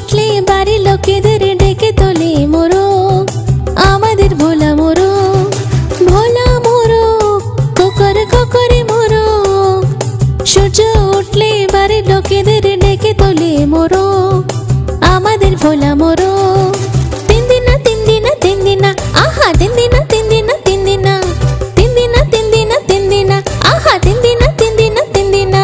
উঠলে বাড়ির লোকেদের ডেকে তোলে মোরগ, আমাদের ভোলা মোরগ। ভোলা মোরগ কোকরে কোকরে মোরগ, সূর্য উঠলে বাড়ির লোকেদের ডেকে তোলে মোরগ, আমাদের ভোলা মোরগ। তিন দিনা তিন দিনা তিন দিনা, আহা তিন দিনা তিন দিনা তিন দিনা, তিন দিনা তিন দিনা তিন দিনা, আহা তিন দিনা তিন দিনা তিন দিনা।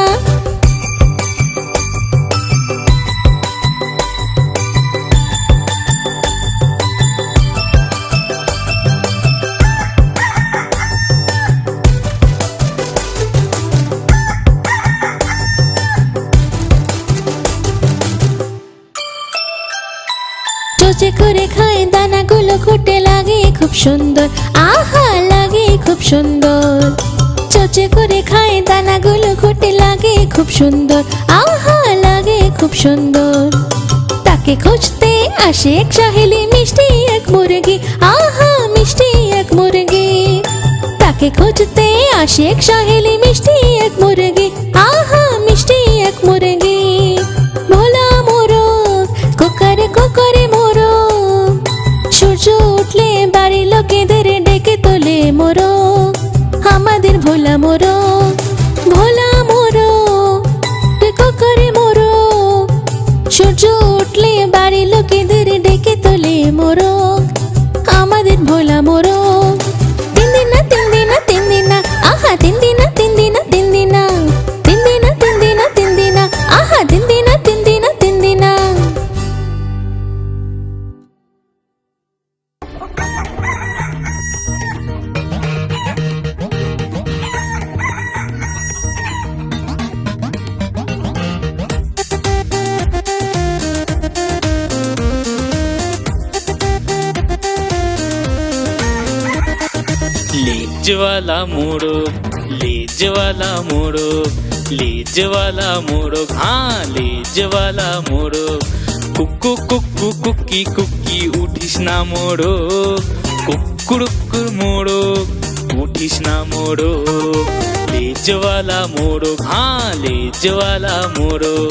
চোচে করে খায় দানাগুলো খুঁটে, লাগে খুব সুন্দর, আহা লাগে খুব সুন্দর। চোচে করে খায় দানাগুলো খুঁটে, লাগে খুব সুন্দর, আহা লাগে খুব সুন্দর। তাকে খুঁজতে আসে এক সহেলি, মিষ্টি এক মুরগি, আহা মিষ্টি এক মুরগি। তাকে খুঁজতে আসে এক সহেলি, মিষ্টি এক মুরগি, আহা মিষ্টি এক মুরগি। ভোলা মোরগ কোকরে কোকরে মোরগ, সূর্য উঠলে বাড়ির লোকেদের ডেকে তোলে মোরগ, আমাদের ভোলা মোরগ। ভোলা মোরগ কোকরে মোরগ, সূর্য উঠলে বাড়ির লোকেদের ডেকে তোলে মোরগ, আমাদের ভোলা মোরগ। তিন দিনা তিন দিনা তিন দিনা, আহা তিন দিনা তিন দিনা তিন দিনা, তিন দিনা তিন দিনা তিন দিনা, আহা তিন দিনা তিন দিনা তিন দিনা। লেজওয়ালা মোরগ, লেজওয়ালা মোরগ, লেজওয়ালা মোরগ, হ্যাঁ লেজওয়ালা মোরগ। কুকু কুকু কুকি কুকি উঠিস না মোরগ, কুকুরুকুর মোরগ উঠিস না মোরগ। লেজওয়ালা মোরগ, হ্যাঁ লেজওয়ালা মোরগ।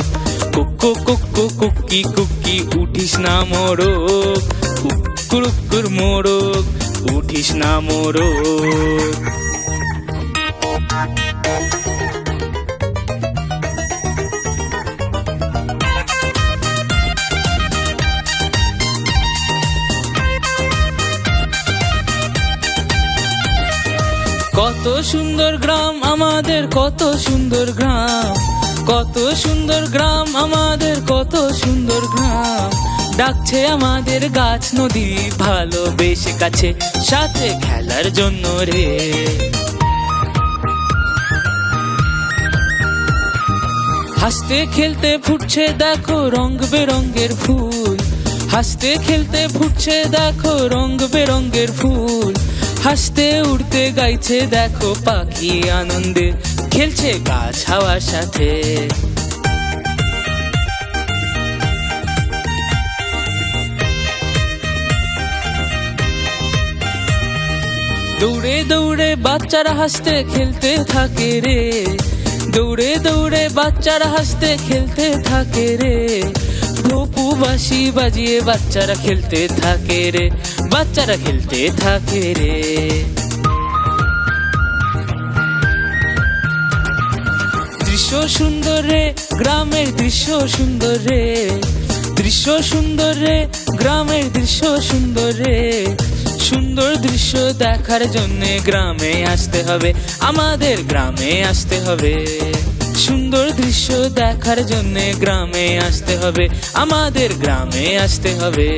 কুকু কুকু কুকি কুকি উঠিস না মোরগ, কুকুরুকুর মোরগ উঠিস না মোরগ। কত সুন্দর গ্রাম আমাদের, কত সুন্দর গ্রাম, কত সুন্দর গ্রাম আমাদের, কত সুন্দর গ্রাম। ডাকছে আমাদের গাছ নদী ভালোবেসে কাছে, সাথে খেলার জন্য রে। হাসতে খেলতে ফুটছে দেখো রং বেরঙ্গের ফুল, হাসতে খেলতে ফুটছে দেখো রং বেরঙ্গের ফুল। হাসতে উড়তে গাইছে দেখো পাখি আনন্দে, খেলছে গাছ হাওয়ার সাথে। দৌড়ে দৌড়ে বাচ্চারা হাসতে খেলতে থাকে রে, দৌড়ে দৌড়ে বাচ্চারা হাসতে খেলতে থাকে রে। ভোপু বাঁশি বাজিয়ে বাচ্চারা খেলতে থাকে রে, বাচ্চারা খেলতে থাকে রে। দৃশ্য সুন্দর রে, গ্রামের দৃশ্য সুন্দর রে, দৃশ্য সুন্দর রে, গ্রামের দৃশ্য সুন্দর রে। সুন্দর দৃশ্য দেখার জন্যে গ্রামে আসতে হবে, আমাদের গ্রামে আসতে হবে। সুন্দর দৃশ্য দেখার জন্যে গ্রামে আসতে হবে, আমাদের গ্রামে আসতে হবে।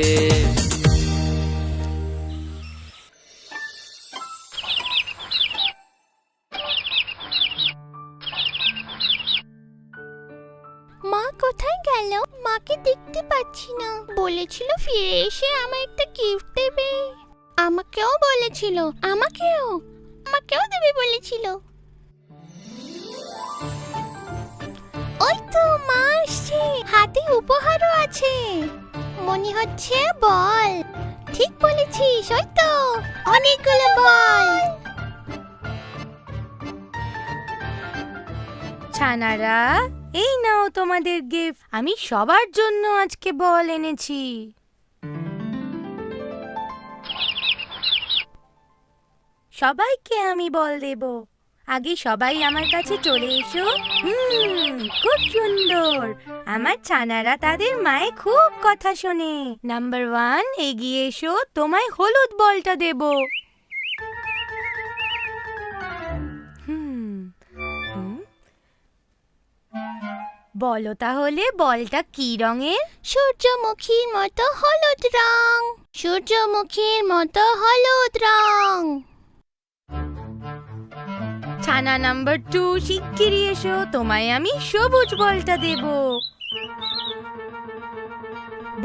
মা কোথায় গেল? মাকে দেখতে পাচ্ছি না। বলেছিল ফিরে এসে আমায় একটা গিফট দেবে। আমাকেও বলেছিল, আমাকেও দেবে বলেছিল। ওই তো মা আসছে, হাতে উপহারও আছে, মনে হচ্ছে বল। ঠিক বলেছিস, ওই তো অনেকগুলো বল। ছানারা এই নাও তোমাদের গিফট। আমি সবার জন্য আজকে বল এনেছি। সবাইকে আমি বল দেব। আগে সবাই আমার কাছে চলে এসো। খুব সুন্দর। আমার ছানারা তাদের মায়ের খুব কথা শোনে। নাম্বার 1, এগিয়ে এসো, তোমায় হলুদ বলটা দেব। বলো তাহলে বলটা কি রঙের? সূর্যমুখীর মতো হলুদ রং। সূর্যমুখীর মতো হলুদ রং। ছানা নাম্বার 2, শিগগিরই এসো, তোমায় আমি সবুজ বলটা দেব।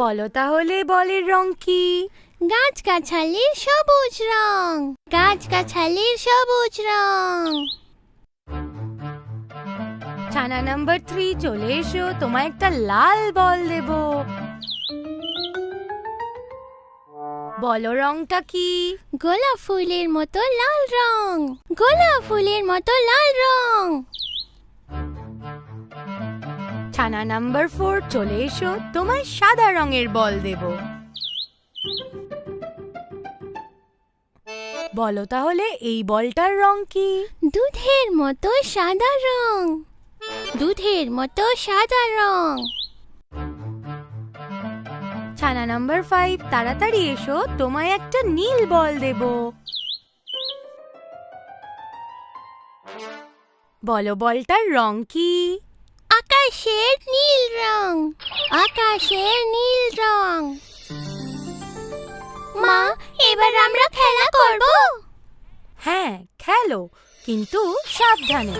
বলো তাহলে বলের রং কি? গাছগাছালির সবুজ রং। গাছগাছালির সবুজ রং। ছানা নাম্বার 3, চলে এসো, তোমায় একটা লাল বল দেব। বলো রংটা কি? গোলাপ ফুলের মতো লাল রং। গোলাপ ফুলের মতো লাল রং। ছানা নাম্বার 4, চলে এসো, তোমায় সাদা রঙের বল দেব। বলো তাহলে এই বলটার রং কি? দুধের মতো সাদা রং। দুধের মতো সাদা রং। ছানা নাম্বার 5, তাড়াতাড়ি এসো, তোমায় একটা নীল বল দেব। বলো বলটার রং কি? আকাশের নীল রং। আকাশের নীল রং। মা, এবার আমরা খেলা করব? হ্যাঁ, খেলো, কিন্তু সাবধানে।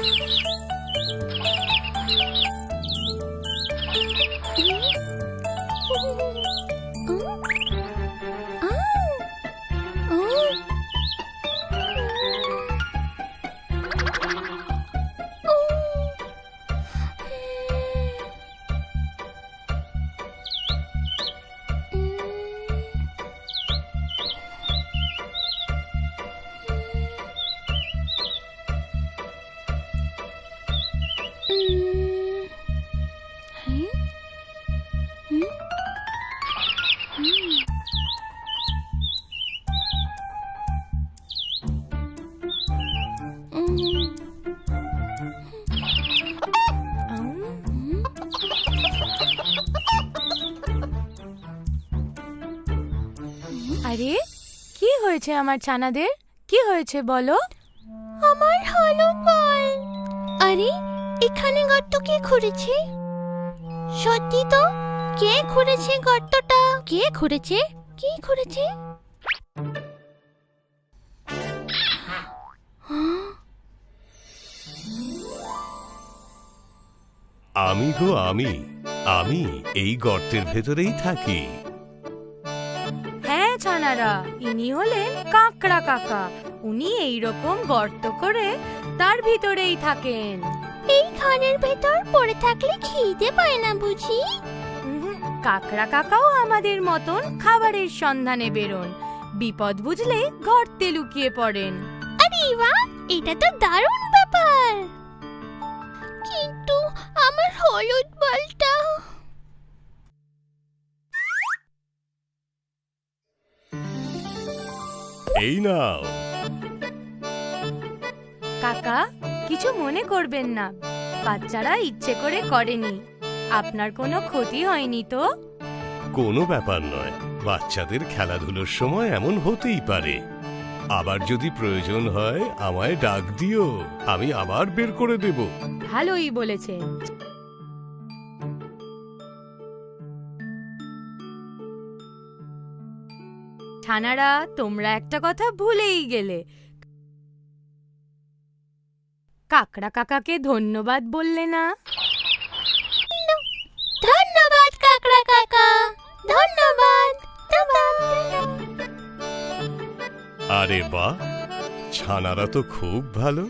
আরে, কি হয়েছে আমার ছানাদের? কি হয়েছে বলো? আমার হলুদ বল। আরে, এখানে গর্ত কে খুঁড়েছে? সত্যি তো, কে খুঁড়েছে গর্তটা? কে খুঁড়েছে? কে খুঁড়েছে? আমি গো আমি, আমি এই গর্তের ভেতরেই থাকি। হ্যাঁ ছানারা, ইনি হলেন কাকড়া কাকা। উনি এইরকম গর্ত করে তার ভিতরেই থাকেন। এই ঘরের ভেতর পড়ে থাকলে খিদে পায় না বুঝি? কাকড়া কাকাও আমাদের মতন খাবারের সন্ধানে বেরোন। বিপদ বুঝলে গর্তে লুকিয়ে পড়েন। আরে বাহ, এটা তো দারুণ ব্যাপার। কিন্তু আমার হলুদ বলটা? এই নাও। কাকা, কিছু মনে করবেন না, বাচ্চারা ইচ্ছে করে করেনি। আপনার কোনো ক্ষতি হয়নি তো? কোনো ব্যাপার নয়, বাচ্চাদের খেলাধুলোর সময় এমন হতেই পারে। আবার যদি প্রয়োজন হয় আমায় ডাক দিও, আমি আবার বের করে দেব। ভালোই বলেছেন। ছানারা, তোমরা একটা কথা ভুলেই গেলে। কাকড়া কাকাকে ধন্যবাদ বললে না? ধন্যবাদ কাকড়া কাকা, ধন্যবাদ। আরে বাহ, ছানারা তো খুব ভালো।